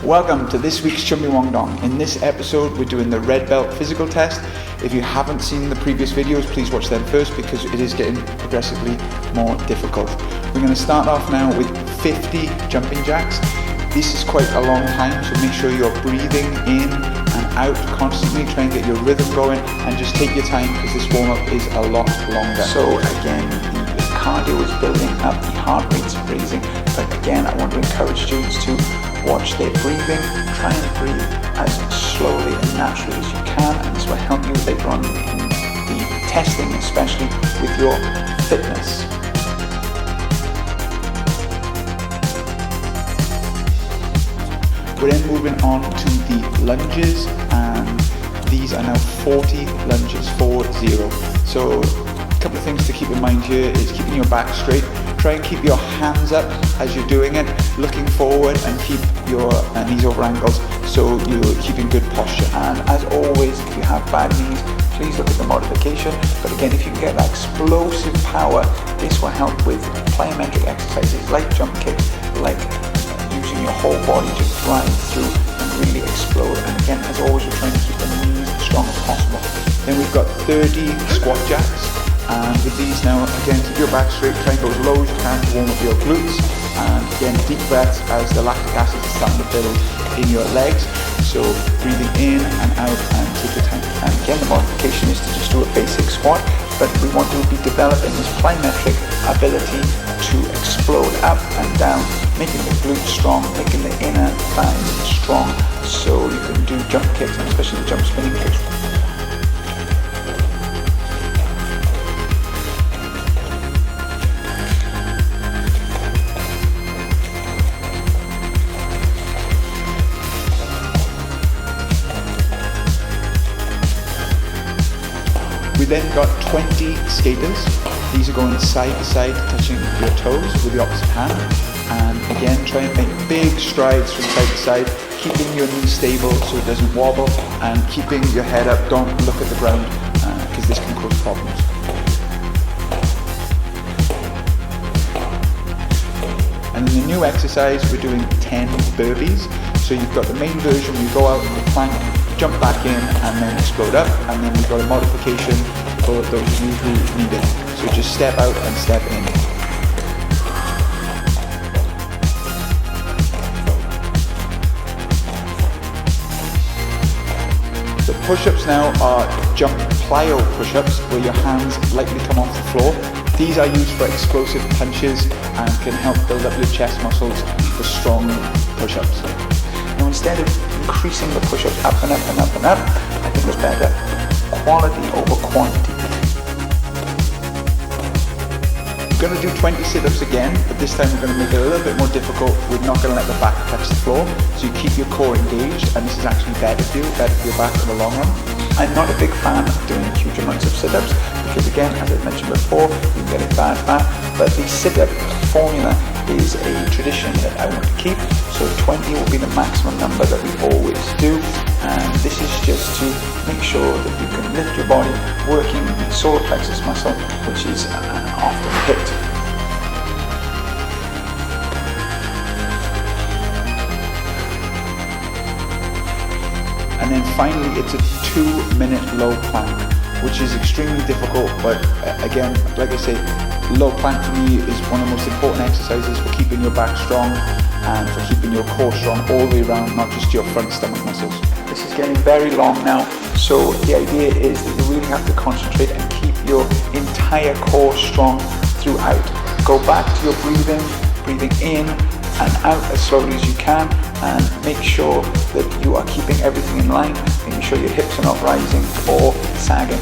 Welcome to this week's Choon Dong. In this episode, we're doing the red belt physical test. If you haven't seen the previous videos, please watch them first because it is getting progressively more difficult. We're going to start off now with 50 jumping jacks. This is quite a long time, so make sure you're breathing in and out constantly, try and get your rhythm going, and just take your time because this warm-up is a lot longer. So again, the cardio is building up, the heart rate's raising, but again, I want to encourage students to watch their breathing, try and breathe as slowly and naturally as you can, and this will help you later on in the testing, especially with your fitness. We're then moving on to the lunges, and these are now 40 lunges, 40. So a couple of things to keep in mind here is keeping your back straight. Try and keep your hands up as you're doing it, looking forward, and keep your knees over ankles so you're keeping good posture. And as always, if you have bad knees, please look at the modification. But again, if you can get that explosive power, this will help with plyometric exercises like jump kicks, like using your whole body to drive through and really explode. And again, as always, we're trying to keep the knees as strong as possible. Then we've got 30 squat jacks. And with these now, again, keep your back straight, try and go as low as you can to warm up your glutes. And again, deep breaths as the lactic acid is starting to build in your legs. So breathing in and out and take your time. And again, the modification is to just do a basic squat, but we want to be developing this plyometric ability to explode up and down, making the glutes strong, making the inner thighs strong, so you can do jump kicks, and especially the jump spinning kicks. We then got 20 skaters. These are going side to side, touching your toes with the opposite hand. And again, try and make big strides from side to side, keeping your knees stable so it doesn't wobble, and keeping your head up. Don't look at the ground because this can cause problems. And in the new exercise, we're doing 10 burpees. So you've got the main version where you go out on the plank, jump back in and then explode up, and then we've got a modification for those of you who need it. So just step out and step in. The push-ups now are jump plyo push-ups where your hands lightly come off the floor. These are used for explosive punches and can help build up your chest muscles for strong push-ups. Now instead of increasing the push-ups up and up and up and up, I think it's better quality over quantity. We're going to do 20 sit-ups again, but this time we're going to make it a little bit more difficult. We're not going to let the back touch the floor, so you keep your core engaged, and this is actually better for you, better for your back in the long run. I'm not a big fan of doing huge amounts of sit-ups because again, as I mentioned before, you can get a bad back, but the sit-up formula is a tradition that I want to keep. So 20 will be the maximum number that we always do, and this is just to make sure that you can lift your body, working the solar plexus muscle, which is often hit. And then finally, it's a 2-minute low plank, which is extremely difficult, but again, like I say, low plank for me is one of the most important exercises for keeping your back strong and for keeping your core strong all the way around, not just your front stomach muscles. This is getting very long now, so the idea is that you really have to concentrate and keep your entire core strong throughout. Go back to your breathing in and out as slowly as you can, and make sure that you are keeping everything in line, making sure your hips are not rising or sagging.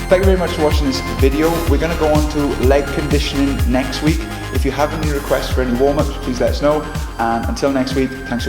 Thank you very much for watching this video. We're going to go on to leg conditioning next week. If you have any requests for any warm-ups, please let us know. And until next week, thanks.